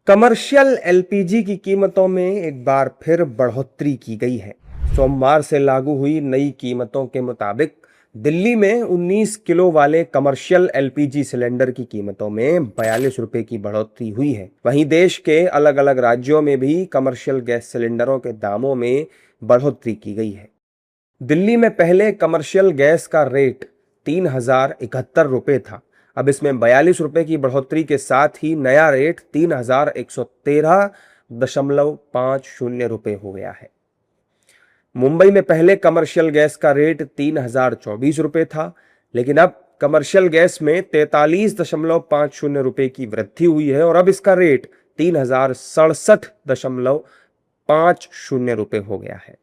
Commercial LPG की कीमतों में एक बार फिर बढ़ोतरी की गई है। सोमवार से लागू हुई नई कीमतों के मुताबिक दिल्ली में 19 किलो वाले कमर्शियल एलपीजी सिलेंडर की कीमतों में 42 रुपए की बढ़ोतरी हुई है। वहीं देश के अलग अलग राज्यों में भी कमर्शियल गैस सिलेंडरों के दामों में बढ़ोतरी की गई है। दिल्ली में पहले कमर्शियल गैस का रेट 3071 रुपये था। अब इसमें 42 रुपये की बढ़ोतरी के साथ ही नया रेट 3113.50 रुपये हो गया है। मुंबई में पहले कमर्शियल गैस का रेट 3024 रुपये था, लेकिन अब कमर्शियल गैस में 43.50 रुपये की वृद्धि हुई है और अब इसका रेट 3067.50 रुपये हो गया है।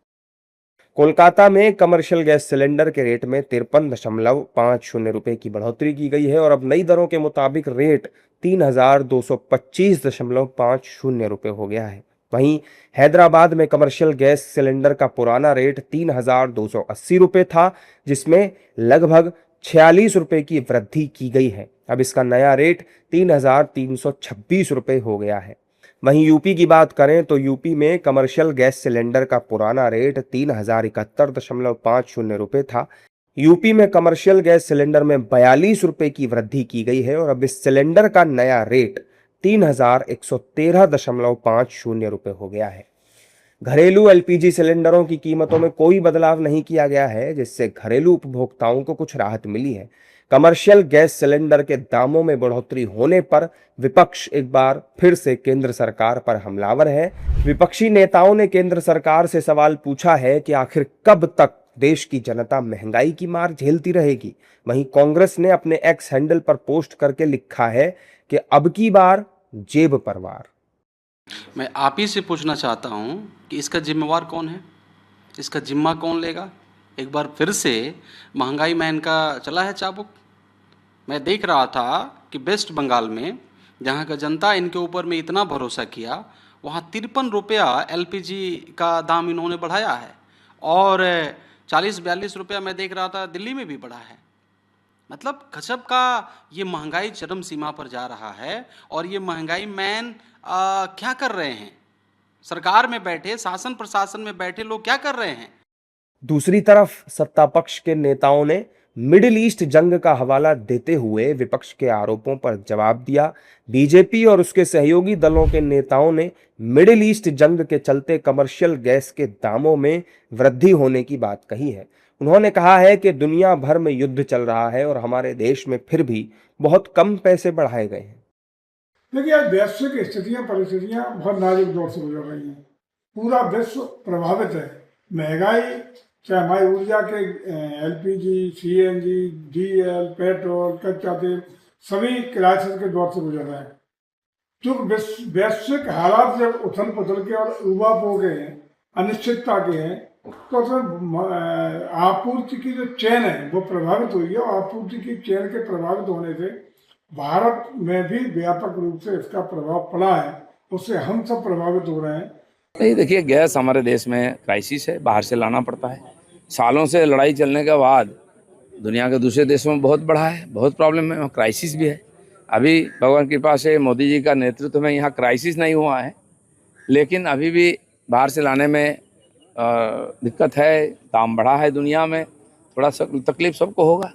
कोलकाता में कमर्शियल गैस सिलेंडर के रेट में 53.50 रुपये की बढ़ोतरी की गई है और अब नई दरों के मुताबिक रेट 3225.50 रुपये हो गया है। वहीं हैदराबाद में कमर्शियल गैस सिलेंडर का पुराना रेट 3280 रुपये था, जिसमें लगभग 46 रुपये की वृद्धि की गई है। अब इसका नया रेट 3326 रुपये हो गया है। वहीं यूपी की बात करें तो यूपी में कमर्शियल गैस सिलेंडर का पुराना रेट 3071.50 रुपये था। यूपी में कमर्शियल गैस सिलेंडर में 42 रुपये की वृद्धि की गई है और अब इस सिलेंडर का नया रेट 3113.50 रुपये हो गया है। घरेलू एलपीजी सिलेंडरों की कीमतों में कोई बदलाव नहीं किया गया है, जिससे घरेलू उपभोक्ताओं को कुछ राहत मिली है। कमर्शियल गैस सिलेंडर के दामों में बढ़ोतरी होने पर विपक्ष एक बार फिर से केंद्र सरकार पर हमलावर है। विपक्षी नेताओं ने केंद्र सरकार से सवाल पूछा है कि आखिर कब तक देश की जनता महंगाई की मार झेलती रहेगी। वहीं कांग्रेस ने अपने एक्स हैंडल पर पोस्ट करके लिखा है कि अब की बार जेब पर वार। मैं आप ही से पूछना चाहता हूं कि इसका जिम्मेवार कौन है, इसका जिम्मा कौन लेगा। एक बार फिर से महंगाई मैन का चला है चाबुक। मैं देख रहा था कि वेस्ट बंगाल में जहां का जनता इनके ऊपर में इतना भरोसा किया, वहां 53 रुपया एलपीजी का दाम इन्होंने बढ़ाया है और 40-42 रुपया मैं देख रहा था दिल्ली में भी बढ़ा है। मतलब गजब का ये महंगाई चरम सीमा पर जा रहा है। और ये महंगाई मैन क्या कर रहे हैं? सरकार में बैठे, शासन प्रशासन में बैठे लोग क्या कर रहे हैं? दूसरी तरफ सत्ता पक्ष के नेताओं ने मिडिल ईस्ट जंग का हवाला देते हुए विपक्ष के आरोपों पर जवाब दिया। बीजेपी और उसके सहयोगी दलों के नेताओं ने मिडिल ईस्ट जंग के चलते कमर्शियल गैस के दामों में वृद्धि होने की बात कही है। उन्होंने कहा है कि दुनिया भर में युद्ध चल रहा है और हमारे देश में फिर भी बहुत कम पैसे बढ़ाए गए हैं। देखिए, आज वैश्विक स्थितियां परिस्थितियां बहुत नाजुक दौर से गुजर रही हैं। पूरा विश्व प्रभावित है। महंगाई, चाहे हमारी ऊर्जा के एलपीजी, सीएनजी, डीएल, पेट्रोल, कच्चा तेल, सभी क्राइसिस के दौर से गुजर रहे हैं। जो वैश्विक हालात जब उथल पुथल के और उबाऊ के हैं, अनिश्चितता के हैं, तो उसमें आपूर्ति की जो चेन है वो प्रभावित हुई है और आपूर्ति की चेन के प्रभावित होने से भारत में भी व्यापक रूप से इसका प्रभाव पड़ा है। उससे हम सब प्रभावित हो रहे हैं। नहीं, देखिए, गैस हमारे देश में क्राइसिस है, बाहर से लाना पड़ता है। सालों से लड़ाई चलने के बाद दुनिया के दूसरे देशों में बहुत बढ़ा है, बहुत प्रॉब्लम है, क्राइसिस भी है। अभी भगवान की कृपा से मोदी जी का नेतृत्व में यहाँ क्राइसिस नहीं हुआ है, लेकिन अभी भी बाहर से लाने में दिक्कत है। दाम बढ़ा है, दुनिया में थोड़ा सा तकलीफ सबको होगा।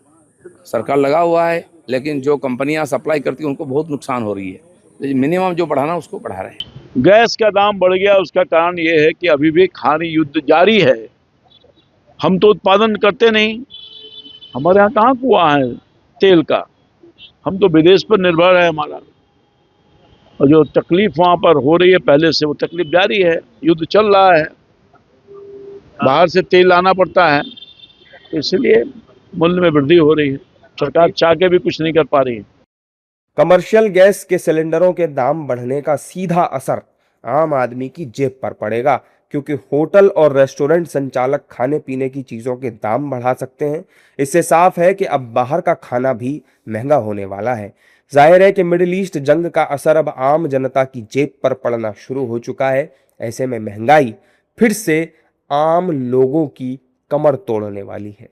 सरकार लगा हुआ है, लेकिन जो कंपनियां सप्लाई करती हैं उनको बहुत नुकसान हो रही है। मिनिमम जो बढ़ाना उसको बढ़ा रहे हैं। गैस का दाम बढ़ गया, उसका कारण ये है कि अभी भी खाद्य युद्ध जारी है। हम तो उत्पादन करते नहीं, हमारे यहाँ कहाँ कुआं है तेल का, हम तो विदेश पर निर्भर है हमारा। और जो तकलीफ वहाँ पर हो रही है पहले से, वो तकलीफ जारी है। युद्ध चल रहा है, बाहर से तेल लाना पड़ता है, तो इसलिए मूल्य में वृद्धि हो रही है। सरकार चाह के भी कुछ नहीं कर पा रही है। कमर्शियल गैस के सिलेंडरों के दाम बढ़ने का सीधा असर आम आदमी की जेब पर पड़ेगा, क्योंकि होटल और रेस्टोरेंट संचालक खाने पीने की चीजों के दाम बढ़ा सकते हैं। इससे साफ है कि अब बाहर का खाना भी महंगा होने वाला है। जाहिर है कि मिडिल ईस्ट जंग का असर अब आम जनता की जेब पर पड़ना शुरू हो चुका है। ऐसे में महंगाई फिर से आम लोगों की कमर तोड़ने वाली है।